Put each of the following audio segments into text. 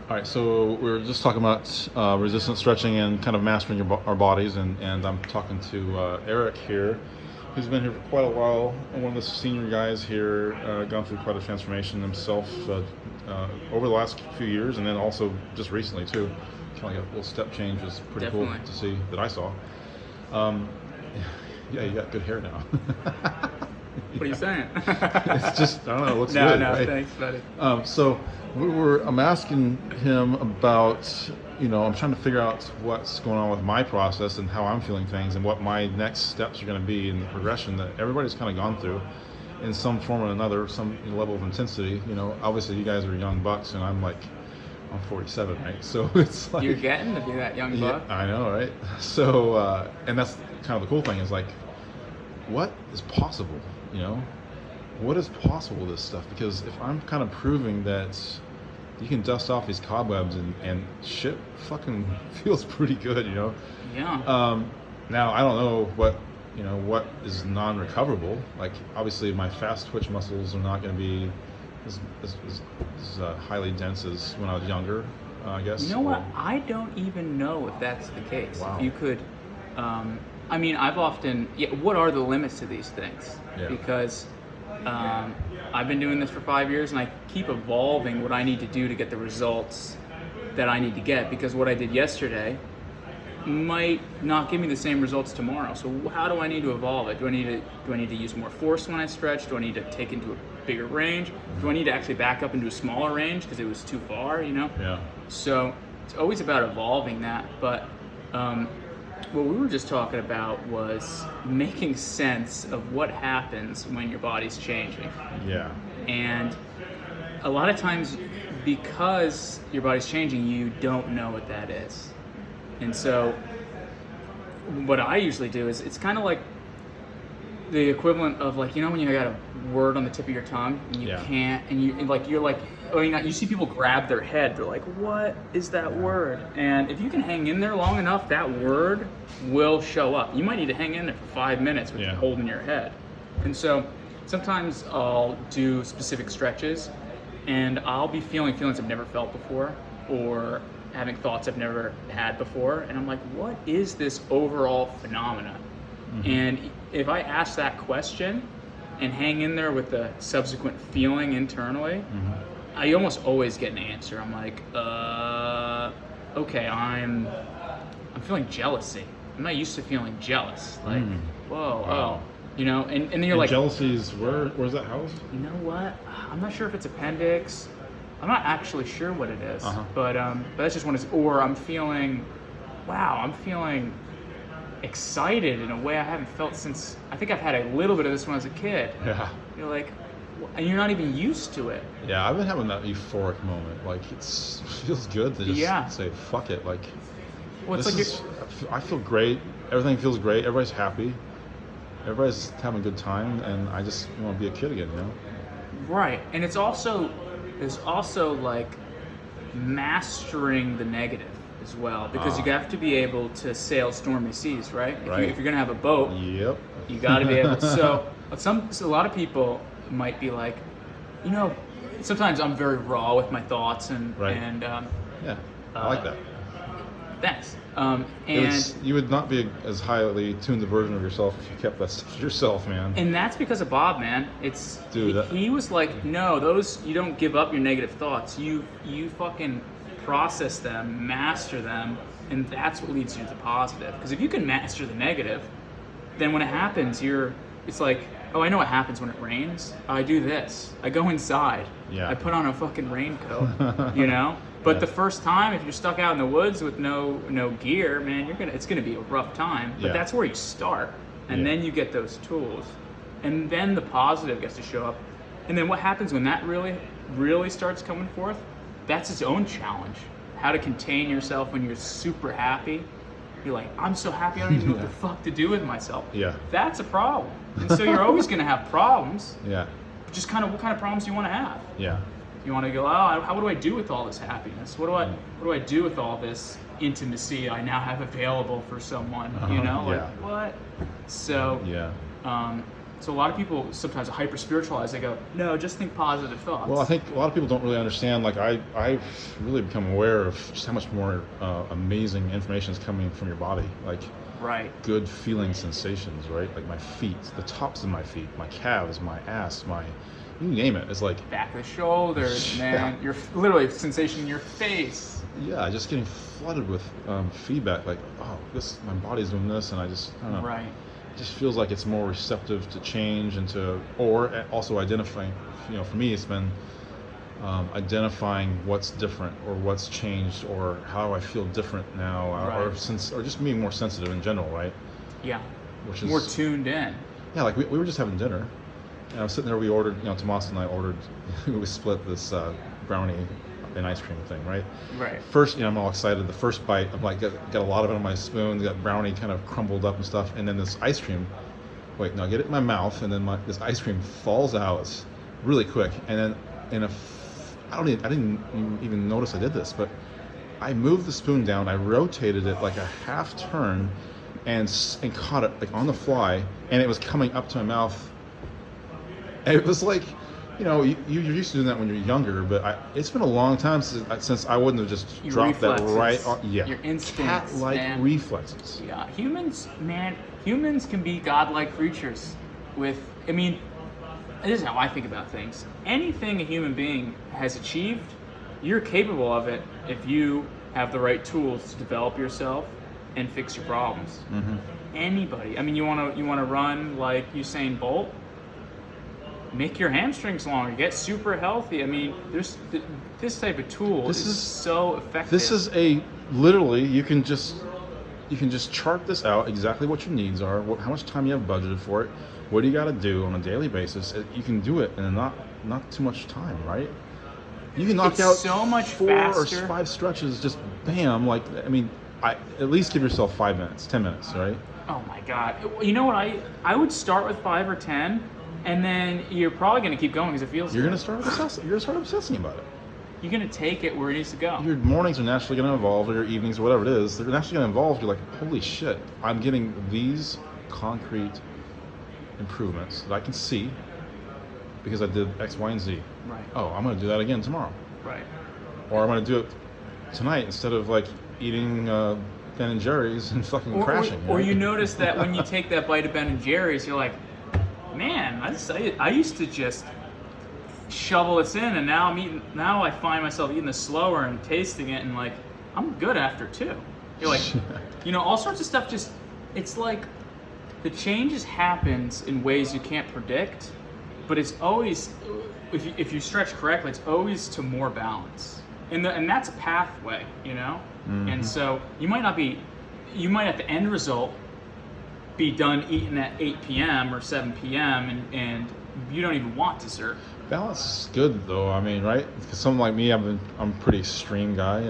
All right, so we're just talking about resistance stretching and kind of mastering our bodies, and I'm talking to Eric here, who's been here for quite a while, one of the senior guys here, gone through quite a transformation himself over the last few years, and then also just recently too. Kind of like a little step change is pretty Definitely. cool to see that I saw. Yeah, you got good hair now. What are you saying? It's just, I don't know, it looks no, good. No, right? thanks, buddy. So I'm asking him about, I'm trying to figure out what's going on with my process and how I'm feeling things and what my next steps are going to be in the progression that everybody's kind of gone through in some form or another, some level of intensity. Obviously you guys are young bucks and I'm 47, right? So it's like... You're getting to be that young buck. Yeah, I know, right? So, and that's kind of the cool thing is what is possible, What is possible with this stuff? Because if I'm kind of proving that you can dust off these cobwebs and shit fucking feels pretty good, Yeah. Now I don't know what is non-recoverable. Like obviously my fast twitch muscles are not going to be as highly dense as when I was younger, I guess. You know what? I don't even know if that's the case. Wow. If you could, I've often, what are the limits to these things? Yeah. Because I've been doing this for 5 years and I keep evolving what I need to do to get the results that I need to get, because what I did yesterday might not give me the same results tomorrow. So how do I need to evolve it? Do I need to use more force when I stretch? Do I need to take into a bigger range? Do I need to actually back up into a smaller range because it was too far, Yeah. So it's always about evolving that. But what we were just talking about was making sense of what happens when your body's changing. Yeah. And a lot of times, because your body's changing, you don't know what that is. And so what I usually do is, it's kind of like the equivalent of when you got a word on the tip of your tongue and you can't, and you see people grab their head, they're like, what is that word? And if you can hang in there long enough, that word will show up. You might need to hang in there for 5 minutes with holding your head. And so sometimes I'll do specific stretches and I'll be feeling feelings I've never felt before, or having thoughts I've never had before, and I'm like, what is this overall phenomenon? Mm-hmm. And if I ask that question and hang in there with the subsequent feeling internally, I almost always get an answer. I'm like, okay, I'm feeling jealousy. I'm not used to feeling jealous. Like, whoa, wow. And then you're like, jealousy is where's that house? You know what? I'm not sure if it's appendix. I'm not actually sure what it is, but that's just one. Or I'm feeling excited in a way I haven't felt since, I think I've had a little bit of this when I was a kid. Yeah. You're like, and you're not even used to it. Yeah, I've been having that euphoric moment. It feels good to just say, fuck it. Well, it's I feel great. Everything feels great. Everybody's happy. Everybody's having a good time, and I just want to be a kid again, Right, and there's also mastering the negative as well, because you have to be able to sail stormy seas, right? If you're gonna have a boat, yep, you got to be able to. So a lot of people might be like, sometimes I'm very raw with my thoughts and yeah, I like that. Thanks. You would not be as highly tuned a version of yourself if you kept that stuff to yourself, man. And that's because of Bob, man. He was like, no, you don't give up your negative thoughts. You fucking process them, master them, and that's what leads you to the positive. Because if you can master the negative, then when it happens, it's like, oh, I know what happens when it rains. I do this. I go inside. Yeah. I put on a fucking raincoat, But the first time, if you're stuck out in the woods with no gear, man, it's gonna be a rough time. But that's where you start, and then you get those tools, and then the positive gets to show up. And then what happens when that really, really starts coming forth? That's its own challenge. How to contain yourself when you're super happy. You're like, I'm so happy, I don't even know what the fuck to do with myself. Yeah. That's a problem. And so you're always gonna have problems. Yeah. Just kind of what kind of problems do you want to have? Yeah. You want to go, what do I do with all this happiness? What do I do with all this intimacy I now have available for someone? What? So So a lot of people sometimes hyper spiritualize. They go, no, just think positive thoughts. Well, I think a lot of people don't really understand. Like I've really become aware of just how much more amazing information is coming from your body. Like right. good feeling sensations, right? Like my feet, the tops of my feet, my calves, my ass, you name it. It's like back of the shoulders, man. You're literally sensation in your face. Yeah, just getting flooded with feedback. Like, oh, my body's doing this, and I don't know. Right. It just feels like it's more receptive to change or also identifying. For me, it's been identifying what's different or what's changed or how I feel different now, or just being more sensitive in general, right? Yeah. Which is more tuned in. Yeah, like we were just having dinner, and I was sitting there. We ordered, Tomas and I ordered. We split this brownie and ice cream thing, right? Right. First, I'm all excited. The first bite, I'm like, got a lot of it on my spoon. Got brownie kind of crumbled up and stuff, and then this ice cream. Wait, no, I get it in my mouth, and then this ice cream falls out really quick, and then I didn't even notice I did this, but I moved the spoon down. I rotated it like a half turn, and caught it like on the fly, and it was coming up to my mouth. And it was like, you're used to doing that when you're younger, but it's been a long time since I wouldn't have just dropped reflexes. That right on. Yeah, your instincts, cat-like reflexes. Yeah, humans can be godlike creatures. This is how I think about things. Anything a human being has achieved, you're capable of it if you have the right tools to develop yourself and fix your problems. Mm-hmm. Anybody. You want to run like Usain Bolt? Make your hamstrings longer. Get super healthy. There's this type of tool. This is so effective. This is literally you can just chart this out exactly what your needs are, how much time you have budgeted for it, what do you got to do on a daily basis. You can do it in not too much time, right? You can knock out so much 4 faster. or 5 stretches, just bam. At least give yourself 5 minutes, 10 minutes, right? Oh my God! You know what? I would start with 5 or 10. And then you're probably going to keep going because it feels. You're going to start obsessing about it. You're going to take it where it needs to go. Your mornings are naturally going to evolve, or your evenings, or whatever it is. They're naturally going to evolve. You're like, holy shit! I'm getting these concrete improvements that I can see because I did X, Y, and Z. Right. Oh, I'm going to do that again tomorrow. Right. Or I'm going to do it tonight instead of eating Ben and Jerry's and fucking crashing. Or you notice that when you take that bite of Ben and Jerry's, you're like, man, I used to just shovel this in, and now I find myself eating this slower and tasting it, and I'm good after 2. You're like, all sorts of stuff. It's like the changes happens in ways you can't predict, but it's always, if you stretch correctly, it's always to more balance, and that's a pathway, Mm-hmm. And so you might at the end result be done eating at 8 p.m. or 7 p.m. and you don't even want dessert. Balance is good though. Right? Because someone like me, I'm a pretty extreme guy.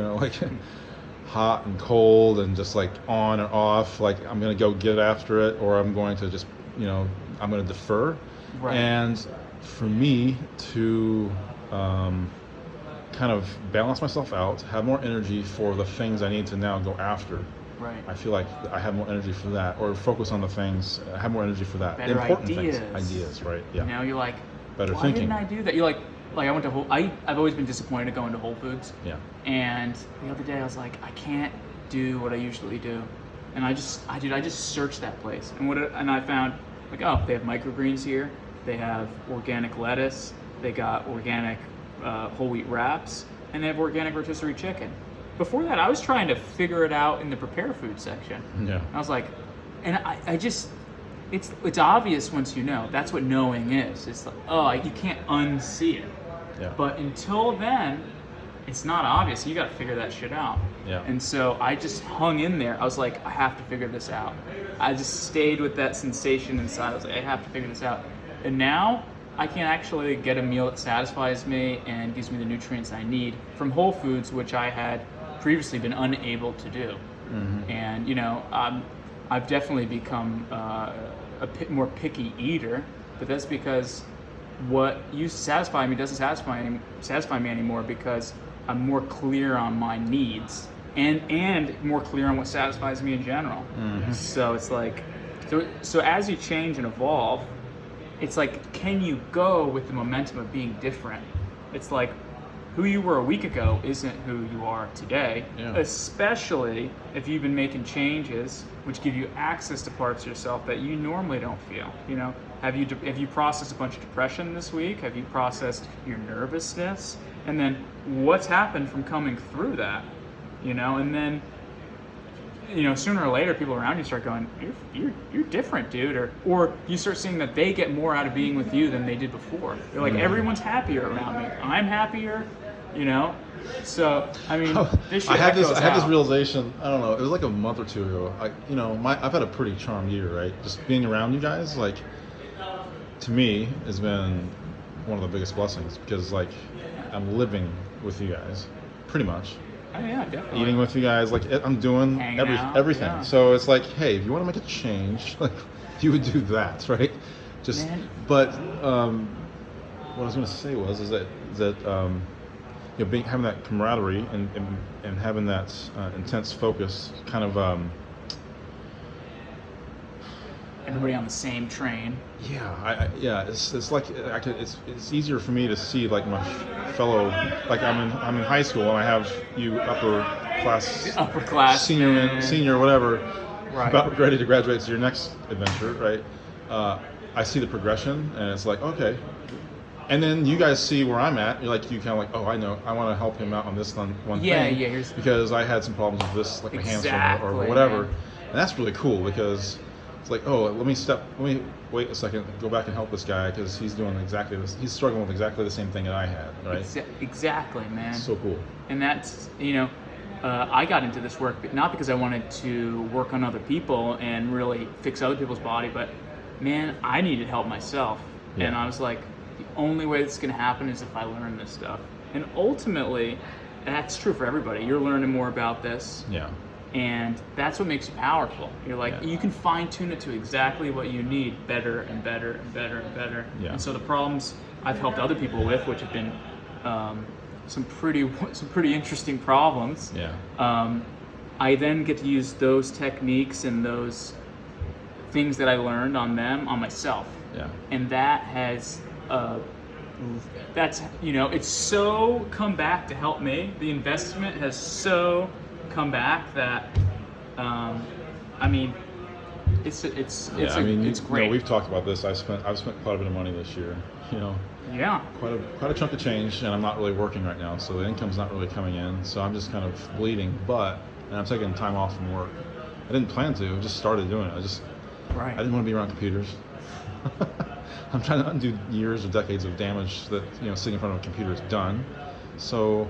Hot and cold and just on and off. I'm gonna go get after it, or I'm going to just I'm gonna defer. Right. And for me to kind of balance myself out, have more energy for the things I need to now go after. Right. I feel like I have more energy for that, or focus on the things. I have more energy for that. Better important ideas. things. Ideas, right? Yeah. Now you're like, better why thinking. didn't I do that? You're like I went to I've always been disappointed going to Whole Foods. Yeah. And the other day I was like, I can't do what I usually do, and I just searched that place, and I found they have microgreens here, they have organic lettuce, they got organic whole wheat wraps, and they have organic rotisserie chicken. Before that, I was trying to figure it out in the prepare food section. Yeah. I was like, and I just, it's obvious once you know. That's what knowing is. It's like, you can't unsee it. Yeah. But until then, it's not obvious. You got to figure that shit out. Yeah. And so I just hung in there. I was like, I have to figure this out. I just stayed with that sensation inside. I was like, I have to figure this out. And now I can actually get a meal that satisfies me and gives me the nutrients I need from Whole Foods, which I had previously been unable to do. Mm-hmm. And I've definitely become a more picky eater, but that's because what used to satisfy me doesn't satisfy me anymore, because I'm more clear on my needs and more clear on what satisfies me in general. Mm-hmm. So it's like, so as you change and evolve, it's like, can you go with the momentum of being different? It's like, who you were a week ago isn't who you are today, especially if you've been making changes which give you access to parts of yourself that you normally don't feel. You know, have you processed a bunch of depression this week? Have you processed your nervousness? And then what's happened from coming through that? You know, and then, you know, sooner or later, people around you start going, "You're different, dude," or you start seeing that they get more out of being with you than they did before. They're like, everyone's happier around me. I'm happier, you know. So I mean, this shit I had echoes this out. realization. I don't know. It was like a month or two ago. I've had a pretty charmed year, right? Just being around you guys, like, to me, has been one of the biggest blessings because, like, I'm living with you guys, pretty much. Oh yeah, definitely. Eating with you guys, like, I'm doing Hanging out, everything. yeah. So it's like, hey, if you want to make a change, like, you would do that, right? Just, Man. but what I was going to say is that you know, having that camaraderie and having that intense focus, kind of. Everybody on the same train. Yeah, it's like it's easier for me to see, like, my fellow, like, I'm in high school and I have you upper class senior whatever, Right. about ready to graduate to your next adventure, right? I see the progression and it's like, okay, and then you guys see where I'm at. You're like, you kind of like, oh, I know, I want to help him out on this one thing, because I had some problems with this, like my hamstring or whatever, man. and that's really cool because it's like, oh, let me wait a second, go back and help this guy because he's doing exactly this. He's struggling with exactly the same thing that I had, right? Exactly, man. So cool. And that's, you know, I got into this work not because I wanted to work on other people and really fix other people's body, but man, I needed help myself. Yeah. And I was like, the only way this is going to happen is if I learn this stuff. And ultimately, that's true for everybody. You're learning more about this. Yeah. And that's what makes you powerful. You're like, Yeah. you can fine tune it to exactly what you need, better and better and better and better. Yeah. And so the problems I've helped other people with, which have been some pretty interesting problems. Yeah. I then get to use those techniques and those things that I learned on them on myself. Yeah. And that has, that's, you know, it's so come back to help me. The investment has so come back that, I mean, it's great. You know, we've talked about this. I've spent quite a bit of money this year. You know. Yeah. Quite a chunk of change, and I'm not really working right now, so the income's not really coming in. So I'm just kind of bleeding, and I'm taking time off from work. I didn't plan to. I just started doing it. I didn't want to be around computers. I'm trying to undo years or decades of damage that, you know, sitting in front of a computer is done. So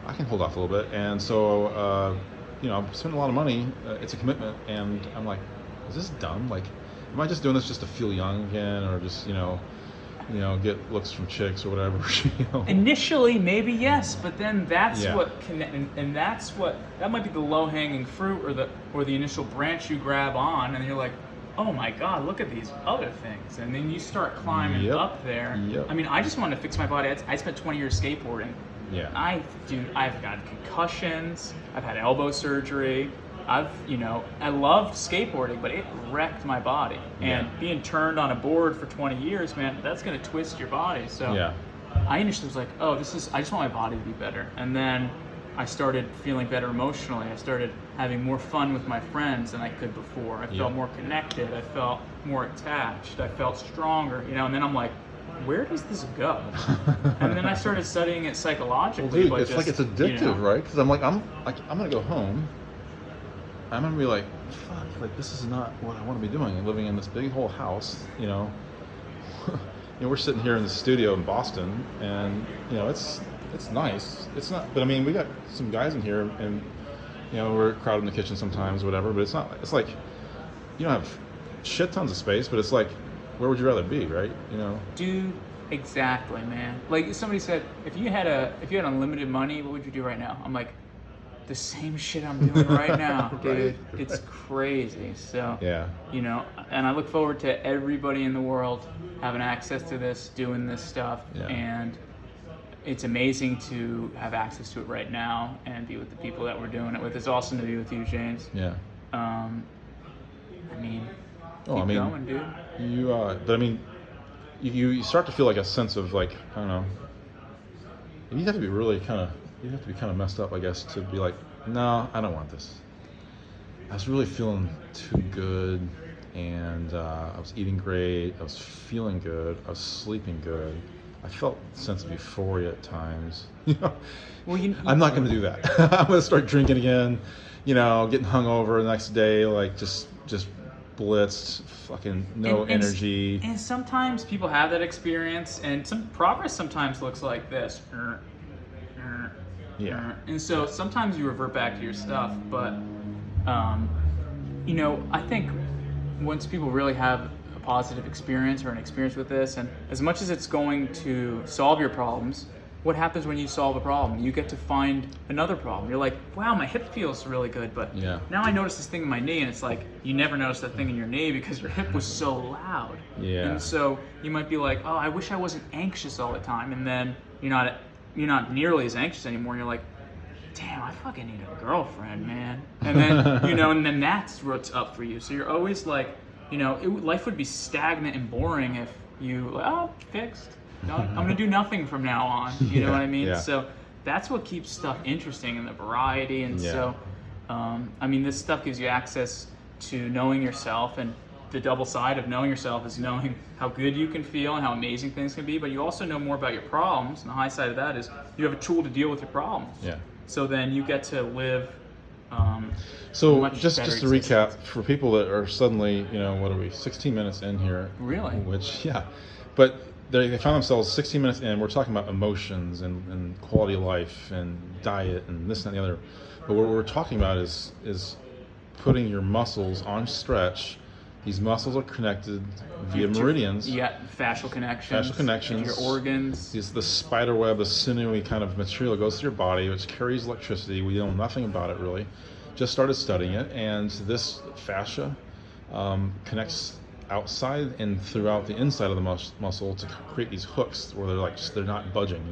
I can hold off a little bit, and so you know, I'm spending a lot of money. It's a commitment, and I'm like, is this dumb? Like, am I just doing this just to feel young again, or just, you know, get looks from chicks or whatever? You know? Initially, maybe yes, but then that's Yeah. what and that's what that might be the low-hanging fruit or the initial branch you grab on, and you're like, oh my God, look at these other things, and then you start climbing up there. Yep. I mean, I just wanted to fix my body. I spent 20 years skateboarding. Yeah. I've got concussions. I've had elbow surgery. I loved skateboarding, but it wrecked my body. And being turned on a board for 20 years, man, that's going to twist your body. So I initially was like, oh, I just want my body to be better. And then I started feeling better emotionally. I started having more fun with my friends than I could before. I felt more connected. I felt more attached. I felt stronger, you know, and then I'm like, where does this go? And then I started studying it psychologically. Well, dude, it's like it's addictive, you know, right? Because I'm gonna go home. I'm gonna be like, fuck, like, this is not what I want to be doing. I'm living in this big whole house, you know. You know, we're sitting here in the studio in Boston, and you know, it's nice. It's not, but I mean, we got some guys in here, and you know, we're crowded in the kitchen sometimes, whatever. But it's not. It's like you don't have shit tons of space, but it's like, where would you rather be, right? You know. Dude, exactly, man. Like somebody said, if you had unlimited money, what would you do right now? I'm like, the same shit I'm doing right now, dude. Right. It's crazy. So you know, and I look forward to everybody in the world having access to this, doing this stuff, and it's amazing to have access to it right now and be with the people that we're doing it with. It's awesome to be with you, James. Yeah. I mean, keep going, dude. But I mean, you start to feel like a sense of like, I don't know. You have to be really you have to be kind of messed up, I guess, to be like, no, I don't want this. I was really feeling too good, and I was eating great. I was feeling good. I was sleeping good. I felt a sense of euphoria at times. Well, I'm not going to do that. I'm going to start drinking again. Getting hungover the next day, like just blitzed, fucking no energy. And sometimes people have that experience, and some progress sometimes looks like this. Yeah. And so sometimes you revert back to your stuff, but I think once people really have a positive experience or an experience with this, and as much as it's going to solve your problems, what happens when you solve a problem? You get to find another problem. You're like, wow, my hip feels really good, but now I notice this thing in my knee, and it's like, you never noticed that thing in your knee because your hip was so loud. Yeah. And so you might be like, oh, I wish I wasn't anxious all the time, and then you're not nearly as anxious anymore. You're like, damn, I fucking need a girlfriend, man. And then, and then that's what's up for you. So you're always like, life would be stagnant and boring if you, fixed. No, I'm going to do nothing from now on. You know what I mean? Yeah. So that's what keeps stuff interesting, and the variety. And so, this stuff gives you access to knowing yourself, and the double side of knowing yourself is knowing how good you can feel and how amazing things can be, but you also know more about your problems, and the high side of that is you have a tool to deal with your problems. Yeah. So then you get to live so just to recap, for people that are suddenly, what are we, 16 minutes in here? Really? Which, but they found themselves 16 minutes in. We're talking about emotions and quality of life and diet and this and the other. But what we're talking about is putting your muscles on stretch. These muscles are connected via meridians. You got fascial connections. Your organs. It's the spider web, the sinewy kind of material that goes through your body, which carries electricity. We know nothing about it really. Just started studying it, and this fascia connects outside and throughout the inside of the muscle to create these hooks where they're not budging.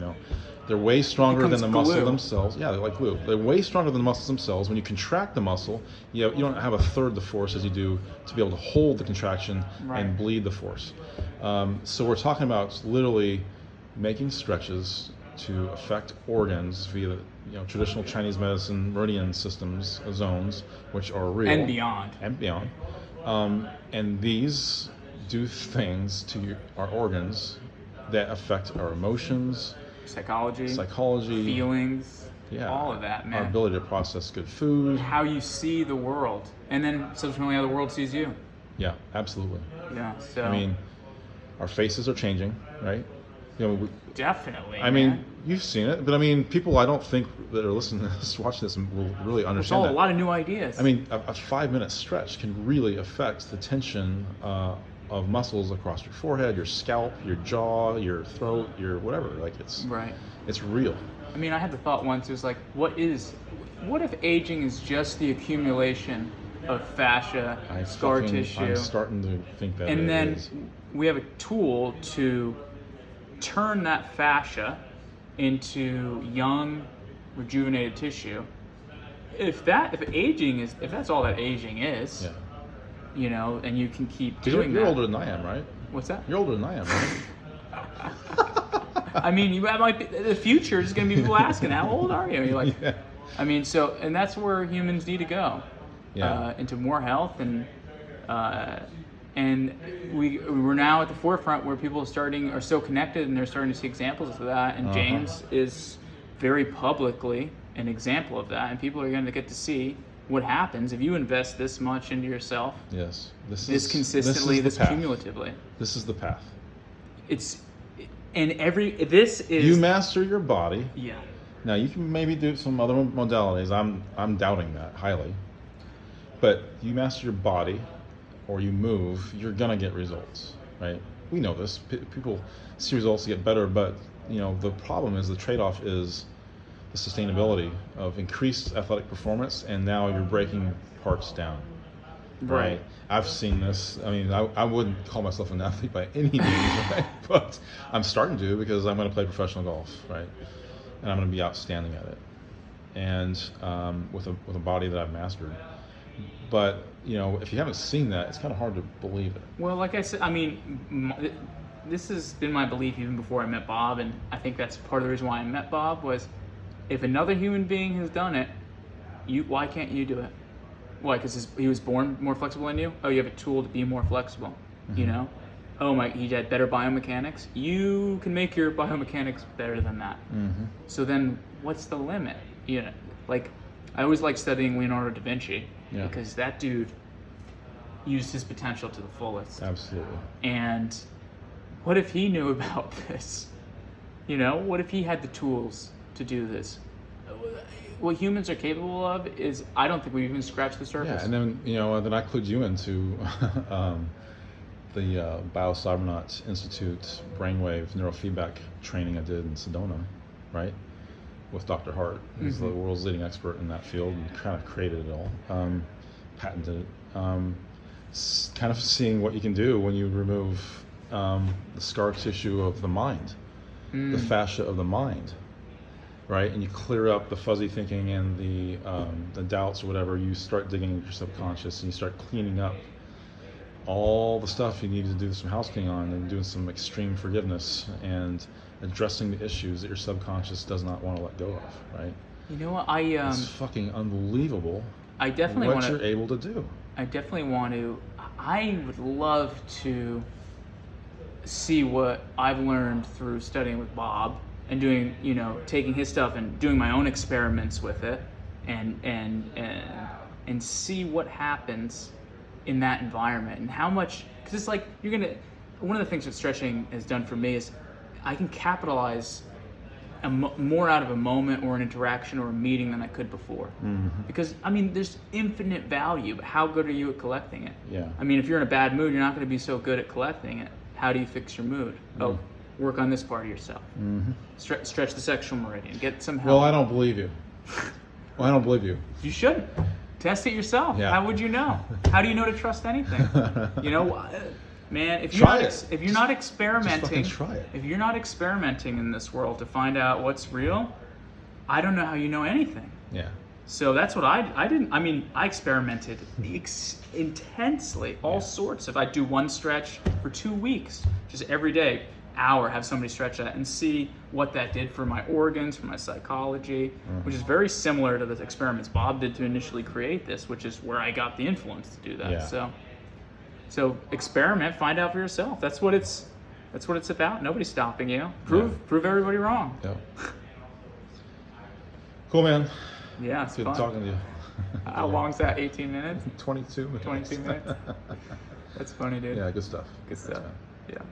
They're way stronger than the muscle themselves. Yeah, they're like glue. They're way stronger than the muscles themselves. When you contract the muscle, you don't have a third the force as you do to be able to hold the contraction and bleed the force. So we're talking about literally making stretches to affect organs via the traditional Chinese medicine meridian systems, zones, which are real. And beyond. And these do things to our organs that affect our emotions, psychology, feelings, all of that, man. Our ability to process good food, how you see the world, and then subsequently how the world sees you. Yeah, absolutely. Yeah. So our faces are changing, right? Definitely. You've seen it, but people I don't think that are listening to this, watching this, will really understand that. A lot of new ideas. A 5-minute stretch can really affect the tension of muscles across your forehead, your scalp, your jaw, your throat, your whatever. It's real. I had the thought once, it was like, what if aging is just the accumulation of fascia, scar tissue? I'm starting to think that. And then we have a tool to turn that fascia into young, rejuvenated tissue. If that's all that aging is, and you can keep doing that. You're older than I am, right? What's that? You're older than I am, right? You might be, the future is going to be people asking, how old are you? You're like, and that's where humans need to go, into more health, and we're now at the forefront where people are so connected, and they're starting to see examples of that. And James is very publicly an example of that, and people are going to get to see what happens if you invest this much into yourself. Yes, this consistently, this cumulatively. This is the path. You master your body. Yeah. Now you can maybe do some other modalities. I'm doubting that highly. But you master your body, or you move, you're gonna get results, right? We know this. People see results get better, but the problem is the trade-off is the sustainability of increased athletic performance, and now you're breaking parts down. Right. I've seen this. I wouldn't call myself an athlete by any means, right? But I'm starting to, because I'm going to play professional golf, right? And I'm going to be outstanding at it, and with a body that I've mastered. But if you haven't seen that, it's kind of hard to believe it. Well, like I said, this has been my belief even before I met Bob, and I think that's part of the reason why I met Bob was, if another human being has done it, why can't you do it? Why? Because he was born more flexible than you? Oh, you have a tool to be more flexible, you know? Oh my, he had better biomechanics? You can make your biomechanics better than that. So then what's the limit? You know, like, I always like studying Leonardo da Vinci because that dude used his potential to the fullest. Absolutely. And what if he knew about this? You know, what if he had the tools to do this? What humans are capable of is, I don't think we've even scratched the surface. Yeah, and then, you know, then I clued you into the Biocybernaut Institute brainwave neurofeedback training I did in Sedona, right? With Dr. Hart, who's the world's leading expert in that field and kind of created it all, patented it. Kind of seeing what you can do when you remove the scar tissue of the mind, the fascia of the mind, right? And you clear up the fuzzy thinking and the doubts or whatever. You start digging into your subconscious and you start cleaning up all the stuff you need to do some house cleaning on, and doing some extreme forgiveness and addressing the issues that your subconscious does not want to let go of, right? You know what, it's fucking unbelievable. I definitely what you're able to do. I definitely want to. I would love to see what I've learned through studying with Bob and doing, you know, taking his stuff and doing my own experiments with it, and see what happens in that environment and how much. Because it's like one of the things that stretching has done for me is I can capitalize more out of a moment or an interaction or a meeting than I could before. Because, I mean, there's infinite value, but how good are you at collecting it? Yeah. I mean, if you're in a bad mood, you're not going to be so good at collecting it. How do you fix your mood? Oh, work on this part of yourself. Stretch the sexual meridian. Get some help. Well, I don't believe you. Well, I don't believe you. You should. Test it yourself. Yeah. How would you know? How do you know to trust anything? You know, man, if you're not experimenting, just try it. If you're not experimenting in this world to find out what's real, I don't know how you know anything. Yeah. So that's what I didn't. I mean, I experimented intensely, all sorts of. I'd do one stretch for 2 weeks, just every day, hour, have somebody stretch that and see what that did for my organs, for my psychology, which is very similar to the experiments Bob did to initially create this, which is where I got the influence to do that. Yeah. So experiment, find out for yourself. That's what it's about. Nobody's stopping you. Prove everybody wrong. Yeah. Cool, man. Yeah, it's good fun. talking to you. How long's that? 18 minutes? 22 minutes. 22 minutes. That's funny, dude. Yeah, good stuff. Good stuff.